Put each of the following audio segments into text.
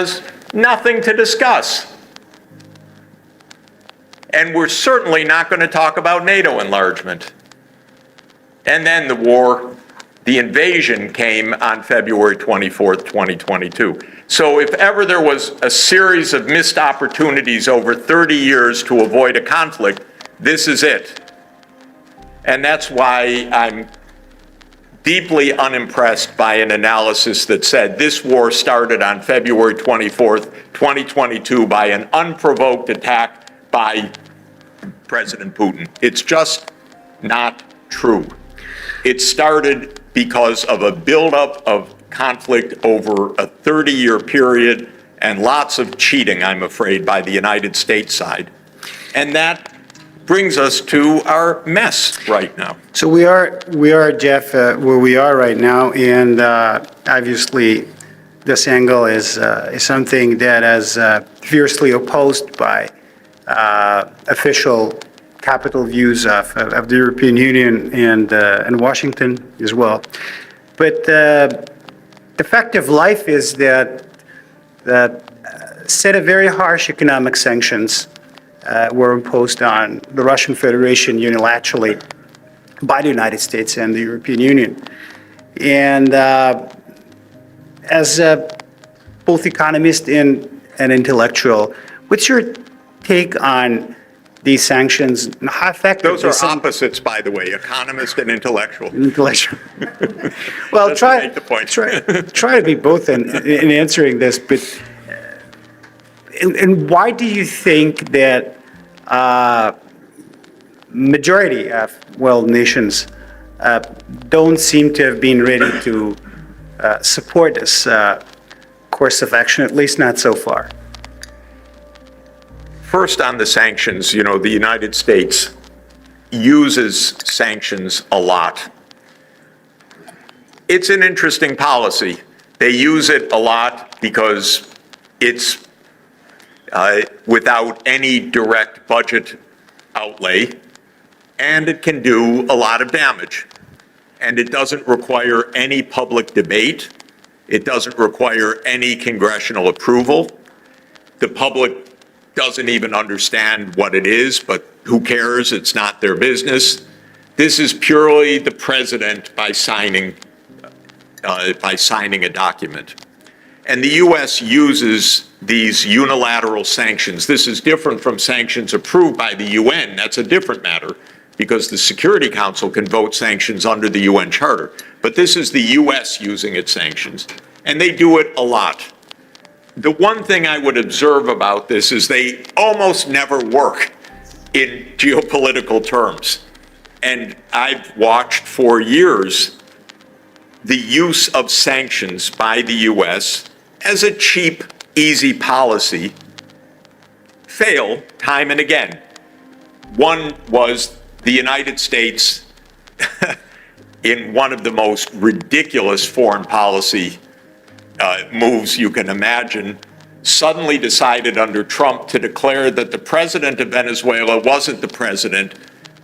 has nothing to discuss. And we're certainly not going to talk about NATO enlargement. And then the invasion came on February 24th, 2022. So if ever there was a series of missed opportunities over 30 years to avoid a conflict, this is it. And that's why I'm deeply unimpressed by an analysis that said this war started on February 24th, 2022 by an unprovoked attack by President Putin. It's just not true. It started because of a buildup of conflict over a 30-year period and lots of cheating, I'm afraid, by the United States side. And that brings us to our mess right now. So we are, Jeff, where we are right now, and obviously this angle is something that is fiercely opposed by official capital views of the European Union and Washington as well. But the fact of life is that set of very harsh economic sanctions were imposed on the Russian Federation unilaterally by the United States and the European Union. And as both economist and an intellectual, what's your take on these sanctions? How effective? Those are opposites, by the way, economist and intellectual. Intellectual. Well, Just to make the point. try to be both in answering this, but and why do you think that majority of world nations don't seem to have been ready to support this course of action, at least not so far? First, on the sanctions, you know, the United States uses sanctions a lot. It's an interesting policy. They use it a lot because it's without any direct budget outlay, and it can do a lot of damage. And it doesn't require any public debate. It doesn't require any congressional approval. The public doesn't even understand what it is, but who cares? It's not their business. This is purely the president by signing a document. And the U.S. uses these unilateral sanctions. This is different from sanctions approved by the UN. That's a different matter because the Security Council can vote sanctions under the UN Charter. But this is the U.S. using its sanctions, and they do it a lot. The one thing I would observe about this is they almost never work in geopolitical terms. And I've watched for years the use of sanctions by the U.S. as a cheap, easy policy fail time and again. One was the United States in one of the most ridiculous foreign policy moves you can imagine, suddenly decided under Trump to declare that the president of Venezuela wasn't the president,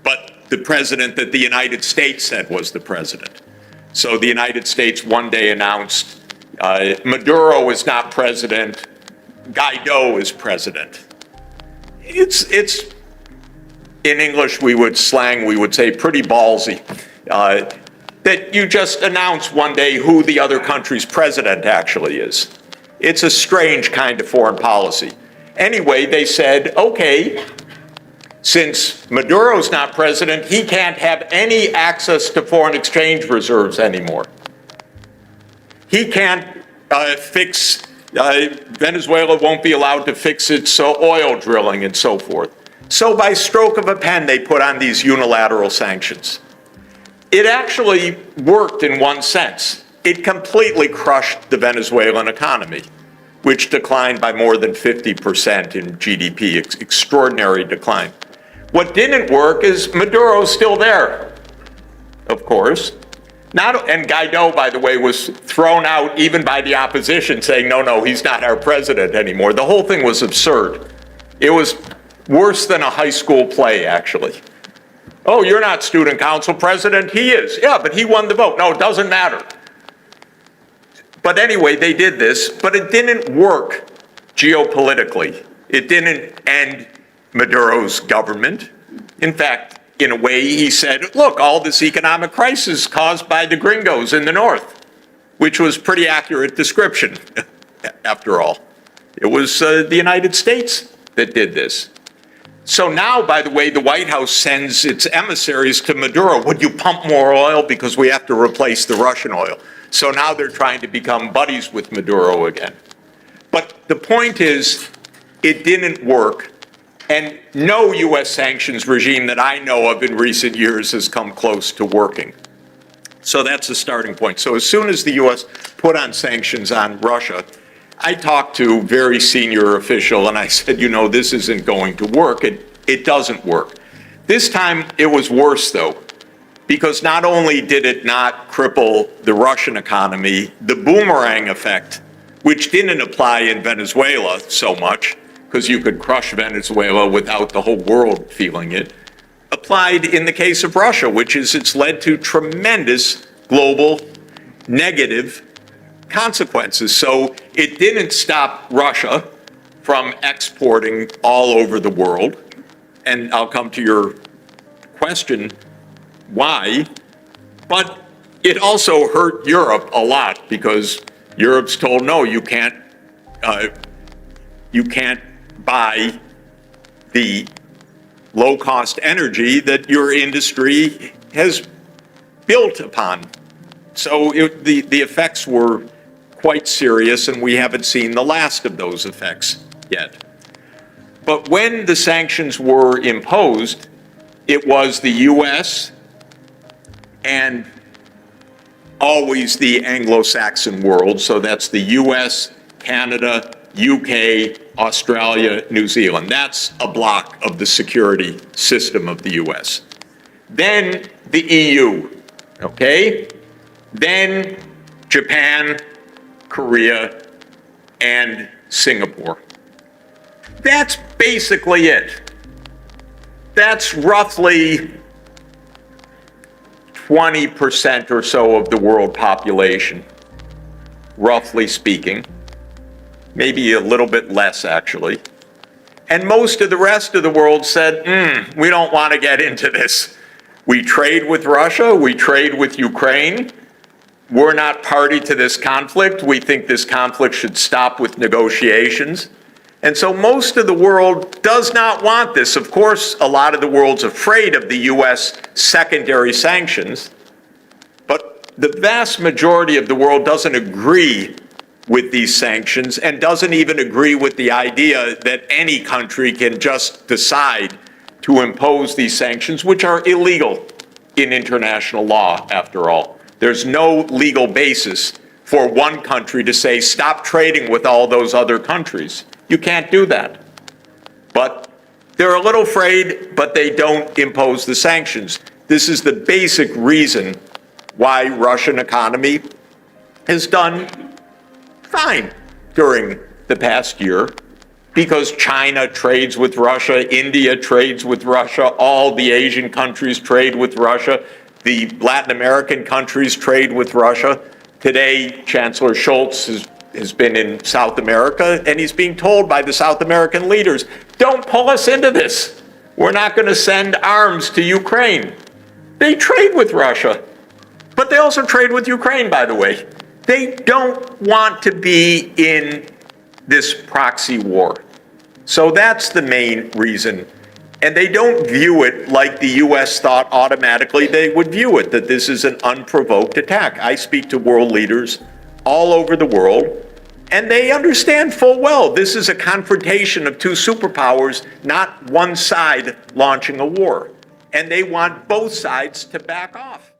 but the president that the United States said was the president. So the United States one day announced Maduro is not president, Guaido is president. It's in English we would say pretty ballsy. That you just announce one day who the other country's president actually is. It's a strange kind of foreign policy. Anyway, they said, okay, since Maduro's not president, he can't have any access to foreign exchange reserves anymore. He can't Venezuela won't be allowed to fix its oil drilling and so forth. So by stroke of a pen, they put on these unilateral sanctions. It actually worked in one sense. It completely crushed the Venezuelan economy, which declined by more than 50% in GDP, extraordinary decline. What didn't work is Maduro's still there, of course. And Guaido, by the way, was thrown out even by the opposition saying, no, he's not our president anymore. The whole thing was absurd. It was worse than a high school play, actually. Oh, you're not student council president, he is. Yeah, but he won the vote. No, it doesn't matter. But anyway, they did this, but it didn't work geopolitically. It didn't end Maduro's government. In fact, in a way, he said, look, all this economic crisis caused by the gringos in the north, which was pretty accurate description, after all. It was the United States that did this. So now, by the way, the White House sends its emissaries to Maduro. Would you pump more oil? Because we have to replace the Russian oil. So now they're trying to become buddies with Maduro again. But the point is, it didn't work. And no U.S. sanctions regime that I know of in recent years has come close to working. So that's the starting point. So as soon as the U.S. put on sanctions on Russia, I talked to a very senior official and I said, you know, this isn't going to work. It doesn't work. This time it was worse though, because not only did it not cripple the Russian economy, the boomerang effect, which didn't apply in Venezuela so much, because you could crush Venezuela without the whole world feeling it, applied in the case of Russia, which is it's led to tremendous global negative consequences. So it didn't stop Russia from exporting all over the world. And I'll come to your question, why? But it also hurt Europe a lot because Europe's told, no, you can't buy the low-cost energy that your industry has built upon. So the effects were quite serious, and we haven't seen the last of those effects yet. But when the sanctions were imposed, it was the U.S. and always the Anglo-Saxon world, so that's the U.S., Canada, UK, Australia, New Zealand. That's a block of the security system of the US. Then the EU, okay? Then Japan, Korea, and Singapore. That's basically it. That's roughly 20% or so of the world population, roughly speaking. Maybe a little bit less, actually. And most of the rest of the world said, we don't want to get into this. We trade with Russia, we trade with Ukraine. We're not party to this conflict. We think this conflict should stop with negotiations. And so most of the world does not want this. Of course, a lot of the world's afraid of the US secondary sanctions, but the vast majority of the world doesn't agree with these sanctions and doesn't even agree with the idea that any country can just decide to impose these sanctions, which are illegal in international law, after all. There's no legal basis for one country to say, stop trading with all those other countries. You can't do that. But they're a little afraid, but they don't impose the sanctions. This is the basic reason why Russian economy has done fine during the past year, because China trades with Russia, India trades with Russia, all the Asian countries trade with Russia, the Latin American countries trade with Russia. Today, Chancellor Scholz has been in South America, and he's being told by the South American leaders, don't pull us into this. We're not going to send arms to Ukraine. They trade with Russia, but they also trade with Ukraine, by the way. They don't want to be in this proxy war. So that's the main reason. And they don't view it like the US thought automatically they would view it, that this is an unprovoked attack. I speak to world leaders all over the world, and they understand full well this is a confrontation of two superpowers, not one side launching a war. And they want both sides to back off.